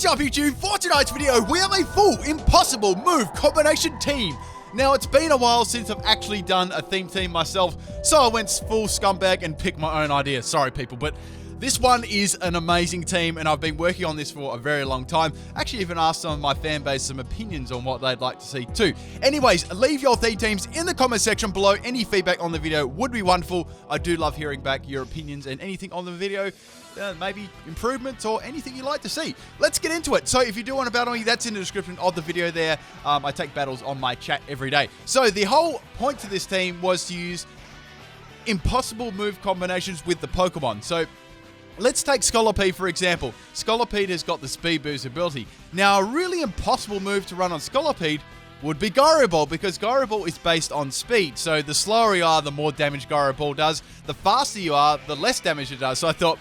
What's up YouTube? For tonight's video, we have a full impossible move combination team. Now, it's been a while since I've actually done a theme team myself, so I went full scumbag and picked my own idea. Sorry people, but this one is an amazing team, and I've been working on this for a very long time. Actually, even asked some of my fan base some opinions on what they'd like to see too. Anyways, leave your theme teams in the comment section below. Any feedback on the video would be wonderful. I do love hearing back your opinions and anything on the video. Maybe improvements or anything you'd like to see. Let's get into it. So if you do want to battle me, that's in the description of the video there. I take battles on my chat every day. So the whole point to this team was to use impossible move combinations with the Pokemon. So let's take Scolipede for example. Scolipede has got the Speed Boost ability. Now, a really impossible move to run on Scolipede would be Gyro Ball, because Gyro Ball is based on speed. So the slower you are, the more damage Gyro Ball does. The faster you are, the less damage it does. So I thought,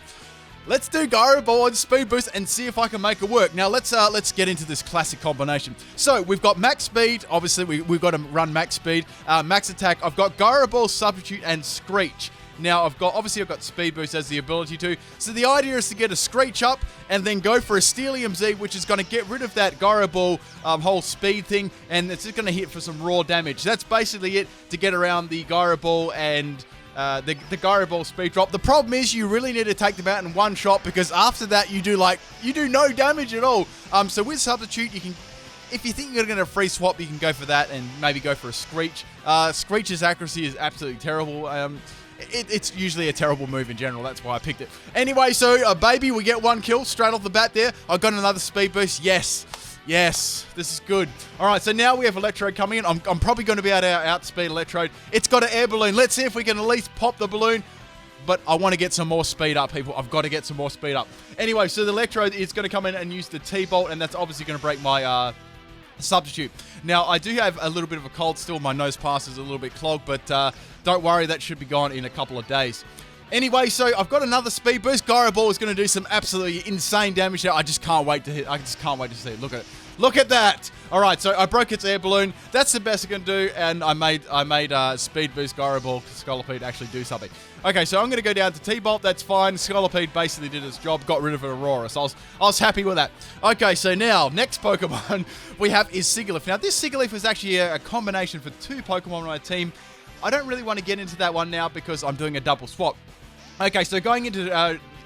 let's do Gyro Ball and Speed Boost and see if I can make it work. Now, let's get into this classic combination. So, we've got max speed. Obviously, we've got to run max speed. Max attack. I've got Gyro Ball, Substitute, and Screech. Now, I've got Speed Boost as the ability to. So, the idea is to get a Screech up and then go for a Steelium Z, which is going to get rid of that Gyro Ball whole speed thing, and it's just going to hit for some raw damage. That's basically it to get around the Gyro Ball and the Gyro Ball speed drop. The problem is you really need to take them out in one shot, because after that you do no damage at all. So with Substitute, you can, if you think you're going to free swap, you can go for that and maybe go for a Screech. Screech's accuracy is absolutely terrible. It's usually a terrible move in general. That's why I picked it. Anyway, so baby, we get one kill straight off the bat there. I got another Speed Boost. Yes, this is good. All right, so now we have Electrode coming in. I'm probably going to be able to outspeed Electrode. It's got an air balloon. Let's see if we can at least pop the balloon. But I want to get some more speed up, people. I've got to get some more speed up. Anyway, so the Electrode is going to come in and use the T-Bolt, and that's obviously going to break my Substitute. Now, I do have a little bit of a cold still. My nose pass is a little bit clogged, but don't worry, that should be gone in a couple of days. Anyway, so I've got another Speed Boost. Gyro Ball is going to do some absolutely insane damage there. I just can't wait to hit. I just can't wait to see it. Look at it. Look at that. All right, so I broke its air balloon. That's the best I can do, and I made Speed Boost Gyro Ball Scolipede actually do something. Okay, so I'm going to go down to T-Bolt. That's fine. Scolipede basically did its job, got rid of Aurora, so I was happy with that. Okay, so now, next Pokemon we have is Sigilyph. Now, this Sigilyph is actually a combination for two Pokemon on my team. I don't really want to get into that one now because I'm doing a double swap. Okay, so going into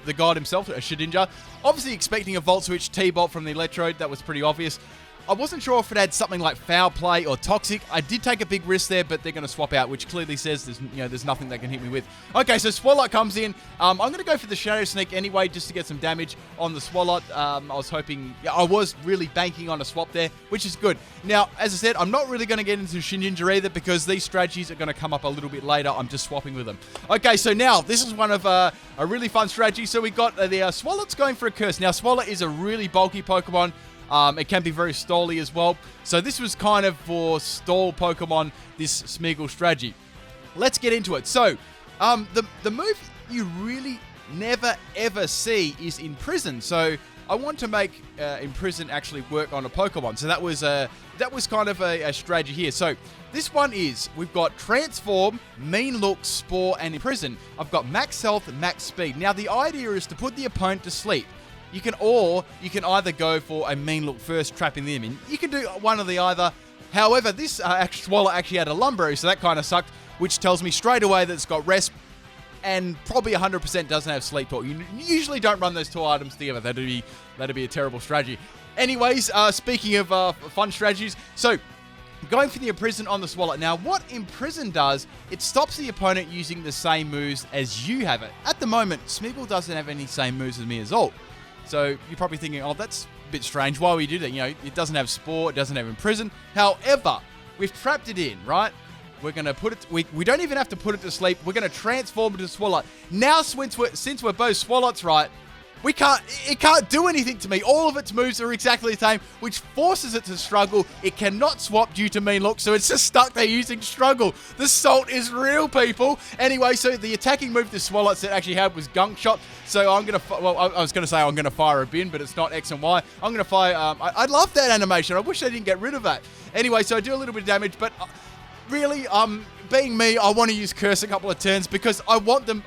the god himself, Shedinja, obviously expecting a Volt Switch T-Bolt from the Electrode. That was pretty obvious. I wasn't sure if it had something like Foul Play or Toxic. I did take a big risk there, but they're going to swap out, which clearly says there's nothing they can hit me with. Okay, so Swalot comes in. I'm going to go for the Shadow Sneak anyway, just to get some damage on the Swalot. I was really banking on a swap there, which is good. Now, as I said, I'm not really going to get into Shedinja either, because these strategies are going to come up a little bit later. I'm just swapping with them. Okay, so now, this is one of a really fun strategy. So we got the Swalot's going for a Curse. Now, Swalot is a really bulky Pokemon. It can be very stally as well. So this was kind of for stall Pokemon, this Smeargle strategy. Let's get into it. So, the move you really never ever see is Imprison. So I want to make Imprison actually work on a Pokemon. So that was kind of a strategy here. So this one is, we've got Transform, Mean Look, Spore, and Imprison. I've got max health and max speed. Now the idea is to put the opponent to sleep. You can either go for a Mean Look first, trapping them in. You can do one or the other. However, this Swallow actually had a Lumbrery, so that kind of sucked, which tells me straight away that it's got Rest, and probably 100% doesn't have Sleep Talk. You usually don't run those two items together. That'd be a terrible strategy. Anyways, speaking of fun strategies, so going for the Imprison on the Swallow. Now, what Imprison does, it stops the opponent using the same moves as you have it. At the moment, Smeargle doesn't have any same moves as me as all. So you're probably thinking, oh, that's a bit strange. Why would you do that? It doesn't have Spore, it doesn't have Imprison. However, we've trapped it in, right? We're going to put it, we don't even have to put it to sleep. We're going to transform it to Swalot. Now, since we're both Swalots, right, it can't do anything to me. All of its moves are exactly the same, which forces it to struggle. It cannot swap due to Mean Look, so it's just stuck there using Struggle. The salt is real, people. Anyway, so the attacking move the Swalots that actually had was Gunk Shot. So I was going to say I'm going to fire a bin, but it's not X and Y. I'm going to fire, I love that animation. I wish they didn't get rid of that. Anyway, so I do a little bit of damage, but really, being me, I want to use Curse a couple of turns because I want them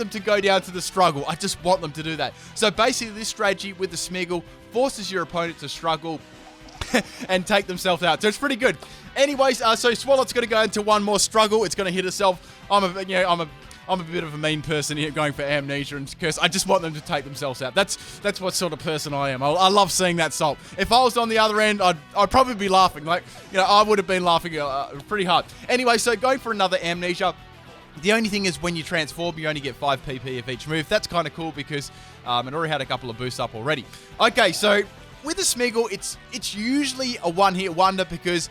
to go down to the struggle. I just want them to do that. So basically, this strategy with the Smeargle forces your opponent to struggle and take themselves out. So it's pretty good. Anyways, so Swallow's going to go into one more struggle. It's going to hit itself. I'm a bit of a mean person here going for Amnesia and Curse. I just want them to take themselves out. That's what sort of person I am. I love seeing that salt. If I was on the other end, I'd probably be laughing. Like, I would have been laughing pretty hard. Anyway, so going for another Amnesia. The only thing is when you transform, you only get 5 PP of each move. That's kind of cool because it already had a couple of boosts up already. Okay, so with the Smeargle, it's usually a one-hit wonder because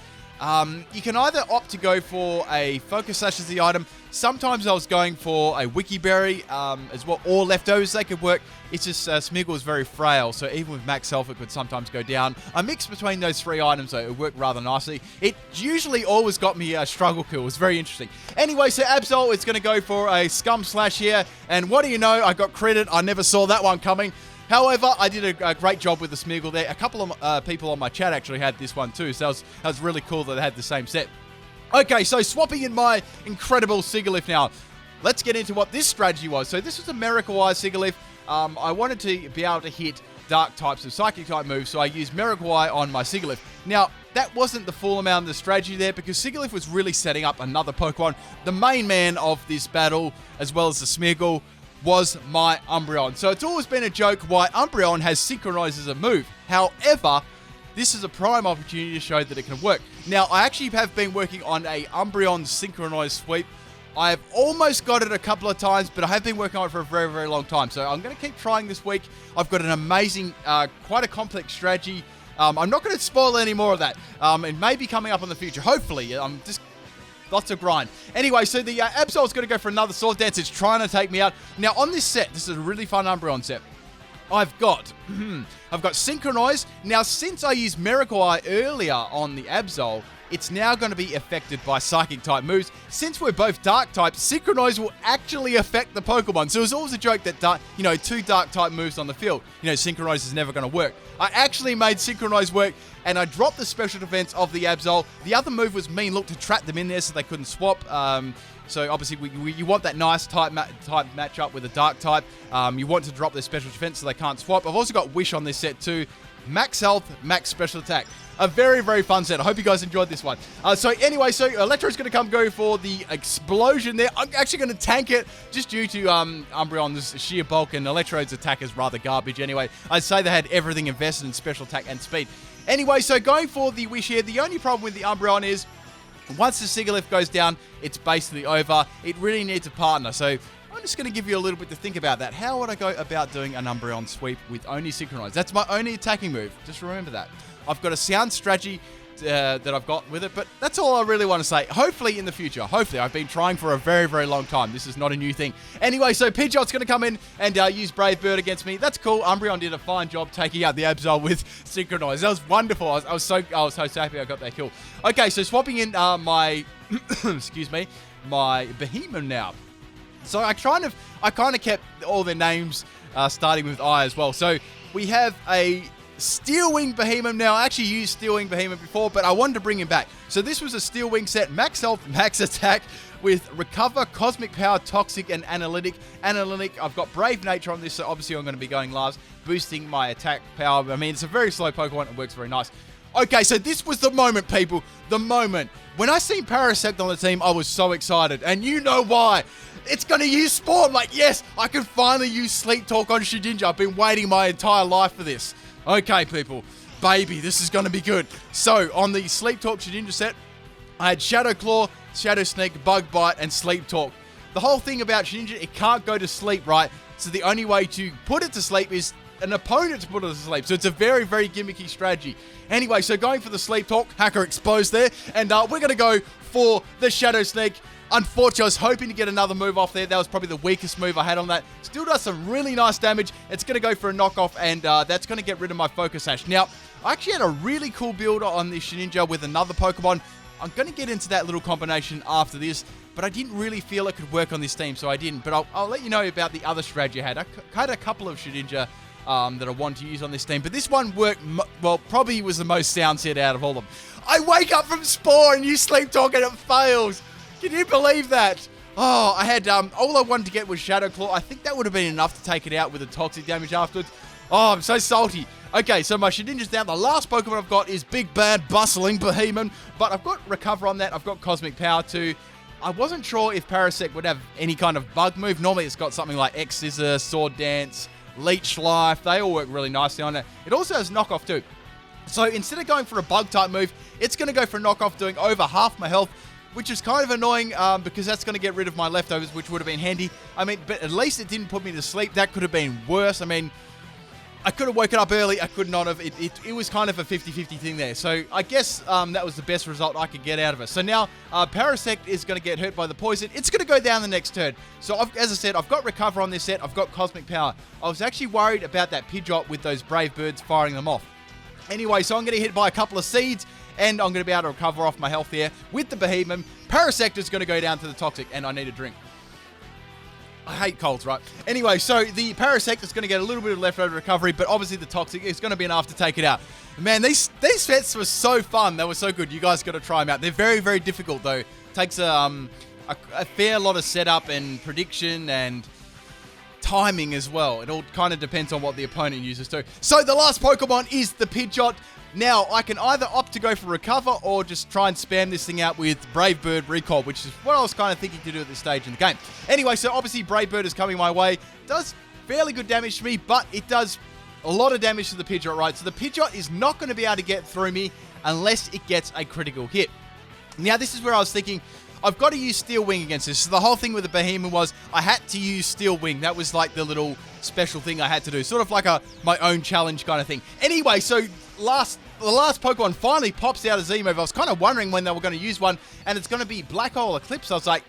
you can either opt to go for a Focus Sash as the item. Sometimes I was going for a Wiki Berry as well, or Leftovers. They could work. It's just Smeargle is very frail, so even with max health, it could sometimes go down. I mixed between those 3 items, so it worked rather nicely. It usually always got me a struggle kill. It was very interesting. Anyway, so Absol is going to go for a Scum Slash here, and what do you know? I got credit. I never saw that one coming. However, I did a great job with the Smeargle there. A couple of people on my chat actually had this one too, so that was really cool that they had the same set. Okay, so swapping in my incredible Sigilyph now. Let's get into what this strategy was. So this was a Miracle-Wise Sigilyph. I wanted to be able to hit dark types of psychic type moves, so I used Miracle-Eye on my Sigilyph. Now, that wasn't the full amount of the strategy there because Sigilyph was really setting up another Pokemon. The main man of this battle, as well as the Smeargle, was my Umbreon. So it's always been a joke why Umbreon has synchronized as a move. However, this is a prime opportunity to show that it can work. Now, I actually have been working on a Umbreon synchronized sweep. I have almost got it a couple of times, but I have been working on it for a very, very long time. So I'm going to keep trying this week. I've got an amazing, quite a complex strategy. I'm not going to spoil any more of that. It may be coming up in the future. Hopefully. Just lots of grind. Anyway, so the Absol is going to go for another Sword Dance. It's trying to take me out. Now, on this set, this is a really fun Umbreon set. I've got Synchronized. Now, since I used Miracle Eye earlier on the Absol, it's now going to be affected by Psychic type moves. Since we're both Dark types, Synchronized will actually affect the Pokemon. So it was always a joke that, 2 Dark type moves on the field, Synchronized is never going to work. I actually made Synchronized work, and I dropped the special defense of the Absol. The other move was Mean Look to trap them in there so they couldn't swap. So obviously, you want that nice type matchup with a Dark type. You want to drop their special defense so they can't swap. I've also got Wish on this set too. Max health, max special attack. A very, very fun set. I hope you guys enjoyed this one. So Electro's going to go for the explosion there. I'm actually going to tank it just due to Umbreon's sheer bulk, and Electro's attack is rather garbage anyway. I'd say they had everything invested in special attack and speed. Anyway, so going for the Wish here. The only problem with the Umbreon is once the Sigilyph goes down, it's basically over. It really needs a partner. So I'm just going to give you a little bit to think about that. How would I go about doing an Umbreon sweep with only Synchronized? That's my only attacking move. Just remember that. I've got a sound strategy that I've got with it, but that's all I really want to say. Hopefully in the future. Hopefully. I've been trying for a very, very long time. This is not a new thing. Anyway, so Pidgeot's going to come in and use Brave Bird against me. That's cool. Umbreon did a fine job taking out the Absol with Synchronized. That was wonderful. I was so happy I got that kill. Okay, so swapping in my my Behemoth now. So I kind of kept all their names starting with I as well. So we have a Steel Wing Behemoth now. I actually used Steel Wing Behemoth before, but I wanted to bring him back. So this was a Steel Wing set, max health, max attack with Recover, Cosmic Power, Toxic, and Analytic. I've got Brave Nature on this, so obviously I'm going to be going last, boosting my attack power. I mean, it's a very slow Pokemon. It works very nice. Okay, so this was the moment, people. The moment. When I seen Parasect on the team, I was so excited. And you know why. It's going to use Spore. I'm like, yes, I can finally use Sleep Talk on Shedinja. I've been waiting my entire life for this. Okay, people. Baby, this is going to be good. So, on the Sleep Talk Shedinja set, I had Shadow Claw, Shadow Sneak, Bug Bite, and Sleep Talk. The whole thing about Shedinja, it can't go to sleep, right? So the only way to put it to sleep is an opponent to put it to sleep. So it's a very, very gimmicky strategy. Anyway, so going for the Sleep Talk, Hacker exposed there, and we're going to go for the Shadow Sneak. Unfortunately, I was hoping to get another move off there. That was probably the weakest move I had on that. Still does some really nice damage. It's going to go for a knockoff, and that's going to get rid of my Focus Sash. Now, I actually had a really cool build on this Shedinja with another Pokemon. I'm going to get into that little combination after this, but I didn't really feel it could work on this team, so I didn't. But I'll let you know about the other strategy I had. I had a couple of Shedinja that I wanted to use on this team, but this one worked, well, probably was the most sound set out of all of them. I wake up from Spore and you Sleep Talk and it fails. Can you believe that? Oh, I had, all I wanted to get was Shadow Claw. I think that would have been enough to take it out with the toxic damage afterwards. Oh, I'm so salty. Okay, so my Shedinja's down. The last Pokemon I've got is Big Bad Bustling Behemoth, but I've got Recover on that. I've got Cosmic Power too. I wasn't sure if Parasect would have any kind of bug move. Normally it's got something like X-Scissor, Sword Dance, Leech Life. They all work really nicely on it. It also has Knockoff too. So instead of going for a bug type move, it's going to go for Knockoff, doing over half my health, which is kind of annoying because that's going to get rid of my leftovers, which would have been handy. I mean, but at least it didn't put me to sleep. That could have been worse. I mean, I could have woken up early. I could not have. It was kind of a 50-50 thing there. So I guess that was the best result I could get out of it. So now Parasect is going to get hurt by the poison. It's going to go down the next turn. So as I said, I've got Recover on this set. I've got Cosmic Power. I was actually worried about that Pidgeot with those Brave Birds firing them off. Anyway, so I'm going to hit by a couple of Seeds, and I'm going to be able to recover off my health here with the Behemoth. Parasect is going to go down to the Toxic, and I need a drink. I hate colds, right? Anyway, so the Parasect is going to get a little bit of leftover recovery, but obviously the Toxic is going to be enough to take it out. Man, these sets were so fun. They were so good. You guys got to try them out. They're very, very difficult, though. Takes a fair lot of setup and prediction and timing as well. It all kind of depends on what the opponent uses too. So the last Pokemon is the Pidgeot. Now, I can either opt to go for Recover or just try and spam this thing out with Brave Bird Recall, which is what I was kind of thinking to do at this stage in the game. Anyway, so obviously Brave Bird is coming my way. Does fairly good damage to me, but it does a lot of damage to the Pidgeot, right? So the Pidgeot is not going to be able to get through me unless it gets a critical hit. Now, this is where I was thinking, I've got to use Steel Wing against this. So the whole thing with the Behemoth was I had to use Steel Wing. That was like the little special thing I had to do. Sort of like my own challenge kind of thing. Anyway, so the last Pokemon finally pops out a Z-move. I was kind of wondering when they were going to use one, and it's going to be Black Hole Eclipse. I was like,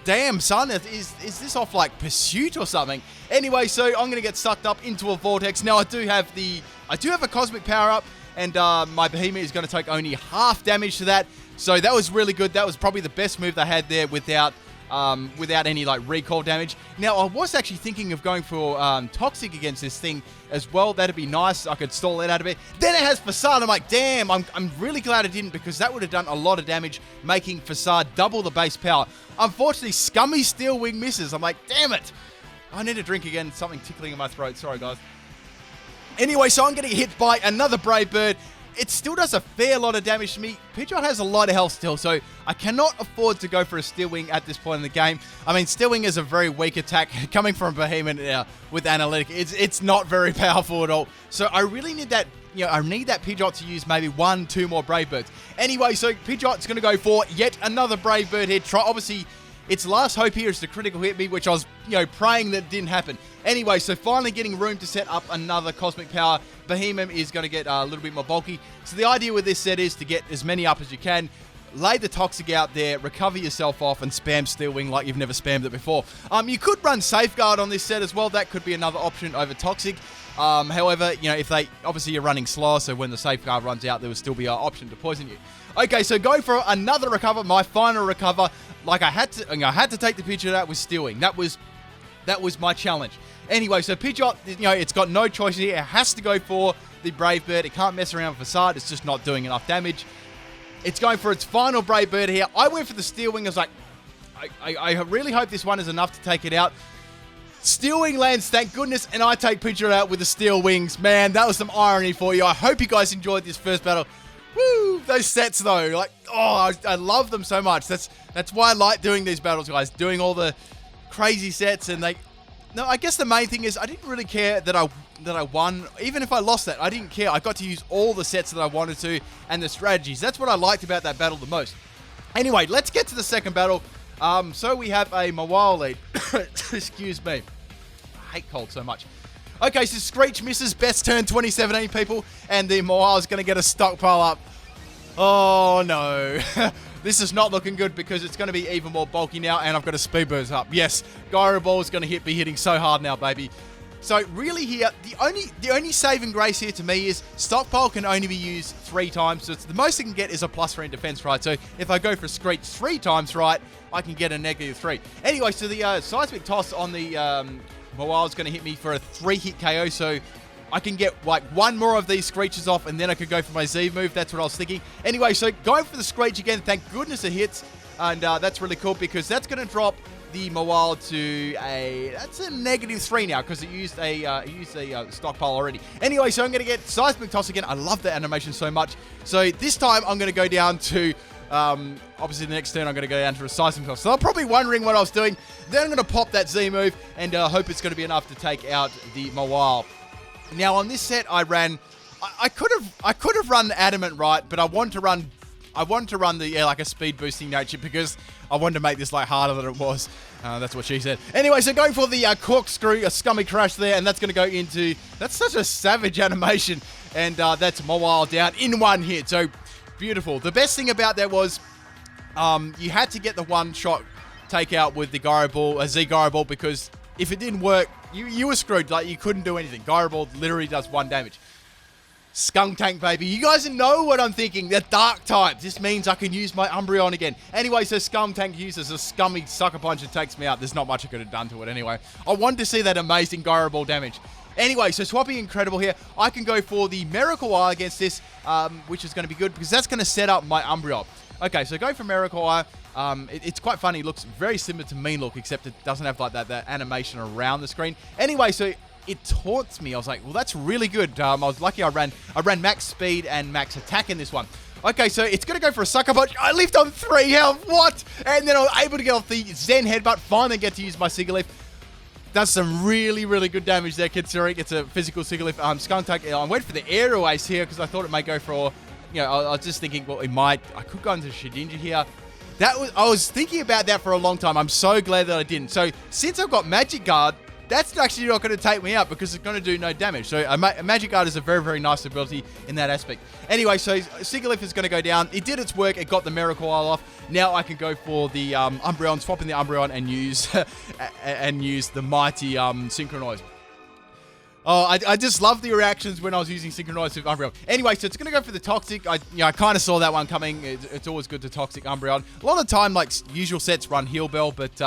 damn, son, is this off like Pursuit or something? Anyway, so I'm going to get sucked up into a Vortex. Now, I do have a Cosmic Power up, and my Behemoth is going to take only half damage to that. So that was really good. That was probably the best move they had there without any like recall damage. Now, I was actually thinking of going for Toxic against this thing as well. That'd be nice. I could stall it out of it. Then it has Facade. I'm like, damn, I'm really glad it didn't, because that would have done a lot of damage, making Facade double the base power. Unfortunately, Scummy Steel Wing misses. I'm like, damn it. I need a drink again. Something tickling in my throat. Sorry, guys. Anyway, so I'm getting hit by another Brave Bird. It still does a fair lot of damage to me. Pidgeot has a lot of health still, so I cannot afford to go for a Steel Wing at this point in the game. I mean, Steel Wing is a very weak attack. Coming from Behemoth with Analytic, it's not very powerful at all. So I really need that, I need that Pidgeot to use maybe 1-2 more Brave Birds. Anyway, so Pidgeot's going to go for yet another Brave Bird here. Obviously, its last hope here is to critical hit me, which I was, praying that didn't happen. Anyway, so finally getting room to set up another Cosmic Power. Behemoth is going to get a little bit more bulky. So the idea with this set is to get as many up as you can, lay the Toxic out there, recover yourself off, and spam Steel Wing like you've never spammed it before. You could run Safeguard on this set as well. That could be another option over Toxic. However, if obviously you're running slow, so when the Safeguard runs out, there will still be an option to poison you. Okay, so going for another Recover, my final Recover. Like I had to take the Pidgeot out with Steel Wing. That was my challenge. Anyway, so Pidgeot, it's got no choice here. It has to go for the Brave Bird. It can't mess around with Facade. It's just not doing enough damage. It's going for its final Brave Bird here. I went for the Steel Wing. I was like, I really hope this one is enough to take it out. Steel Wing lands, thank goodness, and I take Pidgeot out with the Steel Wings. Man, that was some irony for you. I hope you guys enjoyed this first battle. Woo! Those sets, though, I love them so much. That's why I like doing these battles, guys. Doing all the crazy sets, and No, I guess the main thing is I didn't really care that I won. Even if I lost that, I didn't care. I got to use all the sets that I wanted to and the strategies. That's what I liked about that battle the most. Anyway, let's get to the second battle. So we have a Mawile lead. Excuse me. I hate cold so much. Okay, so Screech misses best turn 2017, people, and the Mawile is going to get a stockpile up. Oh, no. This is not looking good because it's going to be even more bulky now, and I've got a Speed Burst up. Yes, Gyro Ball is going to be hitting so hard now, baby. So really here, the only saving grace here to me is Stockpile can only be used 3 times. So it's the most I can get is a +3 in defense, right? So if I go for Screech 3 times, right, I can get a -3. Anyway, so the Seismic Toss on the Mawile is going to hit me for a 3-hit KO. So I can get like one more of these Screeches off, and then I could go for my Z move. That's what I was thinking. Anyway, so going for the Screech again. Thank goodness it hits. And that's really cool because that's going to drop the Mawile to that's a -3 now because it used a stockpile already. Anyway, so I'm going to get Seismic Toss again. I love that animation so much. So this time I'm going to go down to, obviously the next turn I'm going to go down to a Seismic Toss. So I'm probably wondering what I was doing. Then I'm going to pop that Z move and hope it's going to be enough to take out the Mawile. Now on this set I ran, I could have run Adamant right, but I wanted to run the like a speed boosting nature because I wanted to make this like harder than it was. That's what she said. Anyway, so going for the corkscrew, a scummy crash there, and that's going to go into, that's such a savage animation, and that's Mawile down in one hit. So beautiful. The best thing about that was you had to get the one shot takeout with the Gyro Ball, Z Gyro Ball, because if it didn't work, you were screwed. Like you couldn't do anything. Gyro Ball literally does 1 damage. Skunk Tank, baby. You guys know what I'm thinking. They're dark type. This means I can use my Umbreon again. Anyway, so Skunk Tank uses a scummy sucker punch and takes me out. There's not much I could have done to it anyway. I wanted to see that amazing Gyro Ball damage. Anyway, so swapping Incredible here. I can go for the Miracle Eye against this, which is going to be good because that's going to set up my Umbreon. Okay, so go for Miracle Eye. It's quite funny. It looks very similar to Mean Look, except it doesn't have like that animation around the screen. Anyway, so it taunts me. I was like, well, that's really good. I was lucky I ran max speed and max attack in this one. Okay, so it's going to go for a Sucker Punch. I lived on 3 health. What? And then I was able to get off the Zen Headbutt. Finally get to use my Sigilyph. Does some really, really good damage there, considering it's a physical Sigilyph. Skunk Tank. I went for the Aerial Ace here because I thought it might go for, you know, I was just thinking, well, I could go into Shedinja here. I was thinking about that for a long time. I'm so glad that I didn't. So since I've got Magic Guard, that's actually not going to take me out because it's going to do no damage. So a Magic Guard is a very, very nice ability in that aspect. Anyway, so Sigilyph is going to go down. It did its work. It got the Miracle Isle off. Now I can go for the Umbreon, swap in the Umbreon and use the mighty Synchronized. Oh, I just love the reactions when I was using Synchronized with Umbreon. Anyway, so it's going to go for the Toxic. I kind of saw that one coming. It's always good to Toxic Umbreon. A lot of time, like usual sets run Heal Bell, but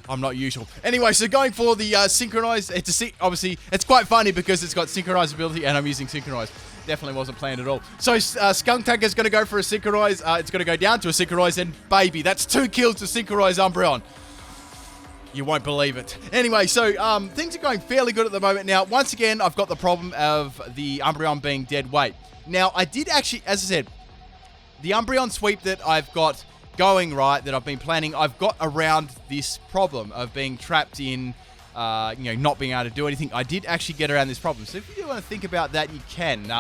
I'm not usual. Anyway, so going for the Synchronized. Obviously, it's quite funny because it's got Synchronized ability and I'm using Synchronized. Definitely wasn't planned at all. So Skunk Tank is going to go for a Synchronize. It's going to go down to a Synchronize, and baby, that's 2 kills to Synchronize Umbreon. You won't believe it. Anyway, so things are going fairly good at the moment. Now, once again, I've got the problem of the Umbreon being dead weight. Now, I did actually, as I said, the Umbreon sweep that I've got going right, that I've been planning, I've got around this problem of being trapped in, not being able to do anything. I did actually get around this problem. So if you do want to think about that, you can.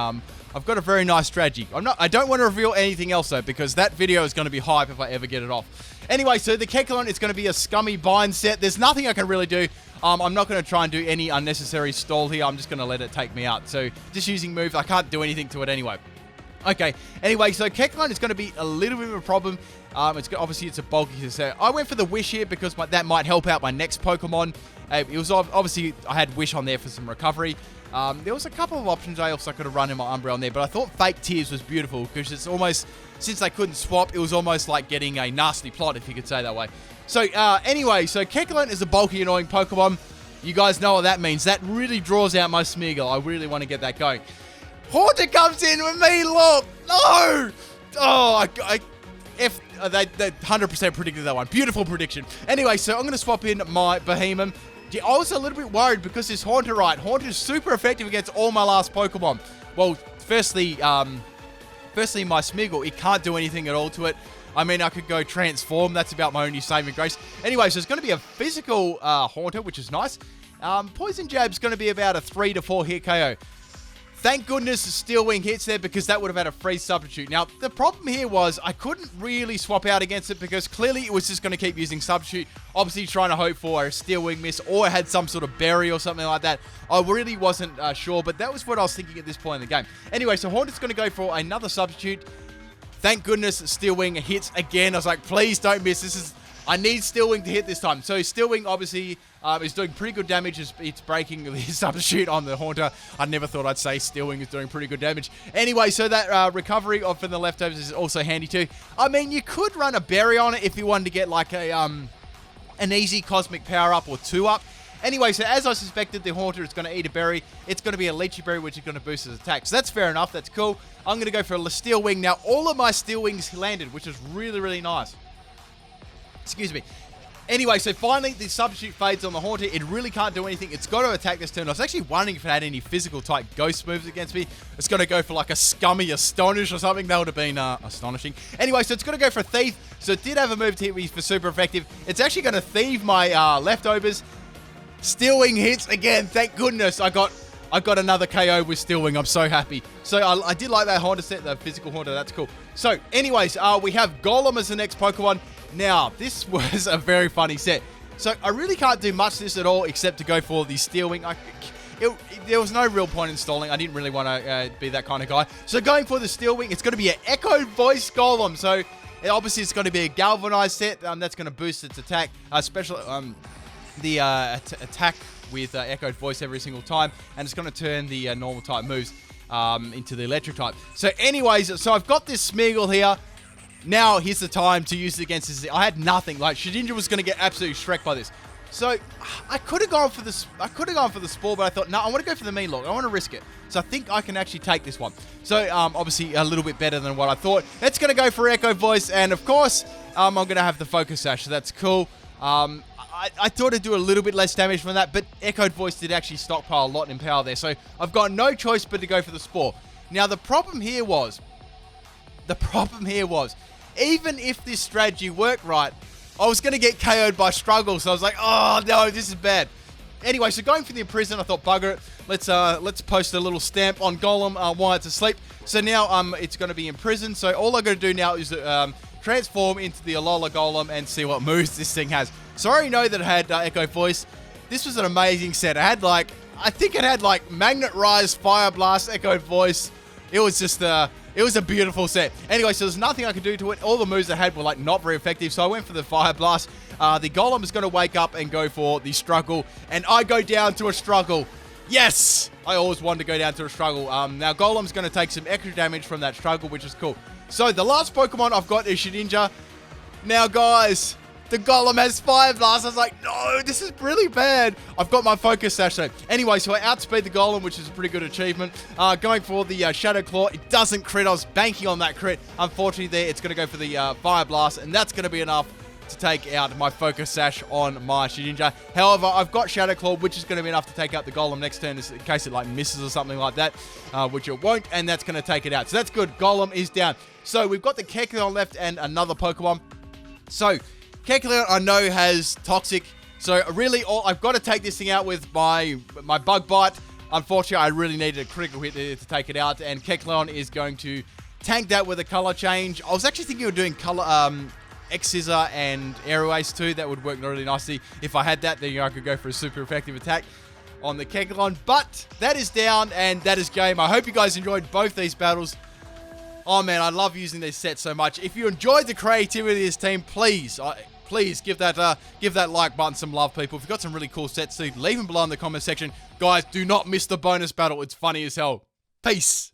I've got a very nice strategy. I don't want to reveal anything else though, because that video is going to be hype if I ever get it off. Anyway, so the Kekalon is going to be a scummy bind set. There's nothing I can really do. I'm not going to try and do any unnecessary stall here. I'm just going to let it take me out. So just using moves, I can't do anything to it anyway. Okay, anyway, so Kekalon is going to be a little bit of a problem. Obviously, it's a bulky set. I went for the Wish here because that might help out my next Pokemon. It was obviously, I had Wish on there for some recovery. There was a couple of options I also could have run in my Umbreon there, but I thought Fake Tears was beautiful because it's almost, since they couldn't swap, it was almost like getting a nasty plot, if you could say that way. So anyway, so Kekalon is a bulky, annoying Pokemon. You guys know what that means. That really draws out my Smeargle. I really want to get that going. Haunter comes in with me, look! No! Oh, they 100% predicted that one. Beautiful prediction. Anyway, so I'm going to swap in my Behemoth. I was a little bit worried because this Haunter, right? Haunter is super effective against all my last Pokemon. Well, firstly, my Smeargle, it can't do anything at all to it. I mean, I could go Transform. That's about my only saving grace. Anyway, so it's going to be a physical Haunter, which is nice. Poison Jab's going to be about a 3 to 4 hit KO. Thank goodness Steel Wing hits there because that would have had a free substitute. Now, the problem here was I couldn't really swap out against it because clearly it was just going to keep using substitute. Obviously trying to hope for a Steel Wing miss or it had some sort of berry or something like that. I really wasn't sure, but that was what I was thinking at this point in the game. Anyway, so Haunter's going to go for another substitute. Thank goodness Steel Wing hits again. I was like, please don't miss. I need Steel Wing to hit this time. So Steel Wing obviously is doing pretty good damage. It's breaking the substitute on the Haunter. I never thought I'd say Steel Wing is doing pretty good damage. Anyway, so that recovery from the leftovers is also handy too. I mean, you could run a berry on it if you wanted to get like an easy Cosmic Power Up or 2-up. Anyway, so as I suspected, the Haunter is going to eat a berry. It's going to be a Lychee Berry, which is going to boost his attack. So that's fair enough. That's cool. I'm going to go for a Steel Wing. Now, all of my Steel Wings landed, which is really, really nice. Excuse me. Anyway, so finally, the substitute fades on the Haunter. It really can't do anything. It's got to attack this turn. I was actually wondering if it had any physical type ghost moves against me. It's going to go for like a Scummy Astonish or something. That would have been astonishing. Anyway, so it's going to go for a Thief. So it did have a move to hit me for super effective. It's actually going to thieve my leftovers. Steel Wing hits again. Thank goodness I got another KO with Steel Wing. I'm so happy. So I did like that Haunter set, the physical Haunter. That's cool. So anyways, we have Golem as the next Pokemon. Now, this was a very funny set. So I really can't do much to this at all except to go for the Steel Wing. There was no real point in stalling. I didn't really want to be that kind of guy. So going for the Steel Wing, it's going to be an Echo Voice Golem. So obviously it's going to be a Galvanized set. That's going to boost its attack, especially attack with Echoed Voice every single time. And it's going to turn the normal type moves into the electric type. So anyways, so I've got this Smeargle here. Now, here's the time to use it against this. I had nothing. Like, Shedinja was going to get absolutely shreked by this. So, I could have gone for the Spore, but I thought, no, I want to go for the Mean Look. I want to risk it. So, I think I can actually take this one. So, obviously, a little bit better than what I thought. It's going to go for Echo Voice, and of course, I'm going to have the Focus Sash, so that's cool. I thought it'd do a little bit less damage from that, but Echoed Voice did actually stockpile a lot in power there. So, I've got no choice but to go for the Spore. Now, the problem here was, even if this strategy worked right, I was going to get KO'd by Struggle, so I was like, oh no, this is bad. Anyway, so going for the Imprison, I thought, bugger it. Let's post a little stamp on Golem while it's asleep. So now it's going to be Imprisoned, so all I got to do now is transform into the Alola Golem and see what moves this thing has. So I already know that it had Echo Voice. This was an amazing set. I think it had Magnet Rise, Fire Blast, Echo Voice. It was just it was a beautiful set. Anyway, so there's nothing I could do to it. All the moves I had were not very effective, so I went for the Fire Blast. The Golem is going to wake up and go for the Struggle, and I go down to a Struggle. Yes! I always wanted to go down to a Struggle. Now, Golem's going to take some extra damage from that Struggle, which is cool. So, the last Pokemon I've got is Shedinja. Now, guys, the Golem has Fire Blast. I was like, no, this is really bad. I've got my Focus Sash though. Anyway, so I outspeed the Golem, which is a pretty good achievement. Going for the Shadow Claw. It doesn't crit. I was banking on that crit. Unfortunately, there, it's going to go for the Fire Blast, and that's going to be enough to take out my Focus Sash on my Shedinja. However, I've got Shadow Claw, which is going to be enough to take out the Golem next turn in case it misses or something like that, which it won't, and that's going to take it out. So that's good. Golem is down. So we've got the Kecleon left and another Pokemon. So Kecleon, I know, has Toxic. So really, I've got to take this thing out with my Bug Bite. Unfortunately, I really needed a critical hit to take it out, and Kecleon is going to tank that with a color change. I was actually thinking of doing color X-Scissor and Aero Ace too. That would work really nicely. If I had that, then I could go for a super effective attack on the Kecleon. But that is down, and that is game. I hope you guys enjoyed both these battles. Oh man, I love using this set so much. If you enjoyed the creativity of this team, please give that like button some love, people. If you've got some really cool sets, leave them below in the comment section. Guys, do not miss the bonus battle. It's funny as hell. Peace.